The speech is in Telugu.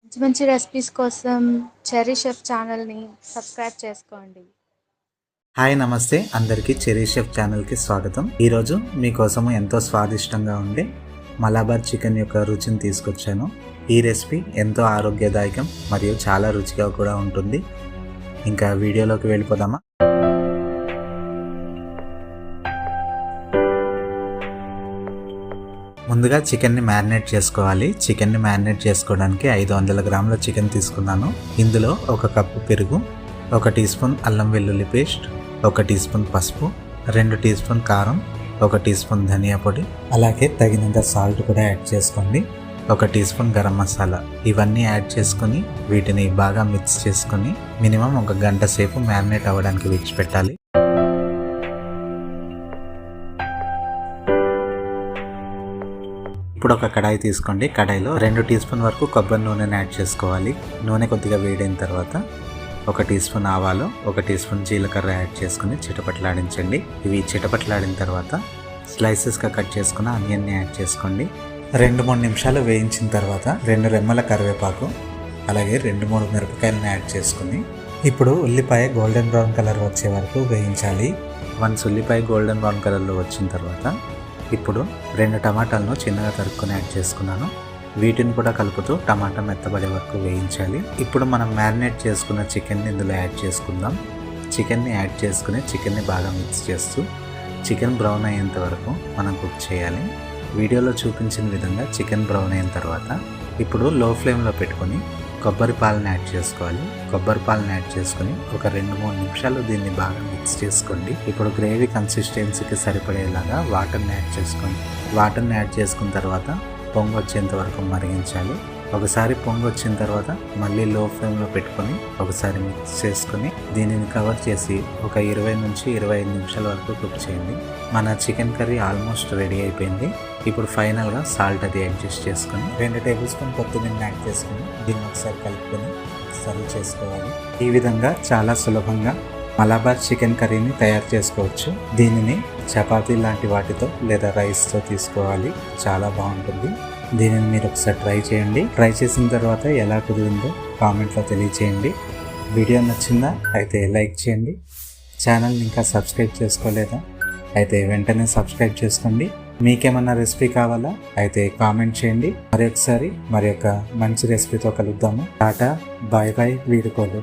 మంచి మంచి రెసిపీస్ కోసం చెర్రీ షెఫ్ ఛానల్ని సబ్స్క్రైబ్ చేసుకోండి. హాయ్ నమస్తే అందరికీ చెర్రీ షెఫ్ ఛానల్కి స్వాగతం. ఈరోజు మీకోసము ఎంతో స్వాదిష్టంగా ఉండే మలబార్ చికెన్ యొక్క రుచిని తీసుకొచ్చాను. ఈ రెసిపీ ఎంతో ఆరోగ్యదాయకం మరియు చాలా రుచిగా కూడా ఉంటుంది. ఇంకా వీడియోలోకి వెళ్ళిపోదామా? ముందుగా చికెన్ని మ్యారినేట్ చేసుకోవాలి. చికెన్ని మ్యారినేట్ చేసుకోవడానికి 500 గ్రాముల చికెన్ తీసుకున్నాను. ఇందులో 1 కప్పు పెరుగు, 1 టీ స్పూన్ అల్లం వెల్లుల్లి పేస్ట్, 1 టీ స్పూన్ పసుపు, 2 టీ స్పూన్ కారం, 1 టీ స్పూన్ ధనియా పొడి, అలాగే తగినంత సాల్ట్ కూడా యాడ్ చేసుకోండి. 1 టీ స్పూన్ గరం మసాలా. ఇవన్నీ యాడ్ చేసుకుని వీటిని బాగా మిక్స్ చేసుకుని మినిమం 1 గంట సేపు మ్యారినేట్ అవ్వడానికి విడిచిపెట్టాలి. ఇప్పుడు ఒక కడాయి తీసుకోండి. కడాయిలో 2 టీ స్పూన్ వరకు కొబ్బరి నూనెని యాడ్ చేసుకోవాలి. నూనె కొద్దిగా వేడైన తర్వాత 1 టీ స్పూన్ ఆవాలు, 1 టీ స్పూన్ జీలకర్ర యాడ్ చేసుకుని చిటపట్లాడించండి. ఇవి చిటపట్లాడిన తర్వాత స్లైసెస్గా కట్ చేసుకున్న ఆనియన్ని యాడ్ చేసుకోండి. 2-3 నిమిషాలు వేయించిన తర్వాత 2 రెమ్మల కరివేపాకు, అలాగే 2-3 మిరపకాయలను యాడ్ చేసుకుని ఇప్పుడు ఉల్లిపాయ గోల్డెన్ బ్రౌన్ కలర్ వచ్చే వరకు వేయించాలి. వన్స్ ఉల్లిపాయ గోల్డెన్ బ్రౌన్ కలర్లో వచ్చిన తర్వాత ఇప్పుడు 2 టమాటాలను చిన్నగా తరుక్కొని యాడ్ చేసుకున్నాను. వీటిని కూడా కలుపుతూ టమాటా మెత్తబడే వరకు వేయించాలి. ఇప్పుడు మనం మ్యారినేట్ చేసుకున్న చికెన్ని ఇందులో యాడ్ చేసుకుందాం. చికెన్ని యాడ్ చేసుకుని చికెన్ని బాగా మిక్స్ చేస్తూ చికెన్ బ్రౌన్ అయ్యేంత వరకు మనం కుక్ చేయాలి. వీడియోలో చూపించిన విధంగా చికెన్ బ్రౌన్ అయిన తర్వాత ఇప్పుడు లో ఫ్లేమ్లో పెట్టుకొని కొబ్బరి పాలను యాడ్ చేసుకోవాలి. కొబ్బరి పాలను యాడ్ చేసుకుని ఒక 2-3 నిమిషాలు దీన్ని బాగా మిక్స్ చేసుకోండి. ఇప్పుడు గ్రేవీ కన్సిస్టెన్సీకి సరిపడేలాగా వాటర్ని యాడ్ చేసుకోండి. వాటర్ని యాడ్ చేసుకున్న తర్వాత పొంగు వచ్చేంత వరకు మరిగించాలి. ఒకసారి పొంగు వచ్చిన తర్వాత మళ్ళీ లో ఫ్లేమ్లో పెట్టుకొని ఒకసారి మిక్స్ చేసుకుని దీనిని కవర్ చేసి ఒక 20 నుంచి 25 నిమిషాల వరకు కుక్ చేయండి. మన చికెన్ కర్రీ ఆల్మోస్ట్ రెడీ అయిపోయింది. ఇప్పుడు ఫైనల్గా సాల్ట్ అది అడ్జస్ట్ చేసుకొని 2 టేబుల్ స్పూన్ కొత్తిమీరని యాడ్ చేసుకుని దీన్ని ఒకసారి కలుపుకొని సర్వ్ చేసుకోవాలి. ఈ విధంగా చాలా సులభంగా మలబార్ చికెన్ కర్రీని తయారు చేసుకోవచ్చు. దీనిని చపాతీ లాంటి వాటితో లేదా రైస్తో తీసుకోవాలి. చాలా బాగుంటుంది. దీనిని మీరు ఒకసారి ట్రై చేయండి. ట్రై చేసిన తర్వాత ఎలా కుదిరిందో కామెంట్లో తెలియచేయండి. వీడియో నచ్చిందా అయితే లైక్ చేయండి. ఛానల్ని ఇంకా సబ్స్క్రైబ్ చేసుకోలేదా అయితే వెంటనే సబ్స్క్రైబ్ చేసుకోండి. మీకేమన్నా రెసిపీ కావాలా అయితే కామెంట్ చేయండి. మరి ఒక మంచి రెసిపీతో కలుద్దాము. Tata, bye bye, వీడుకోలు.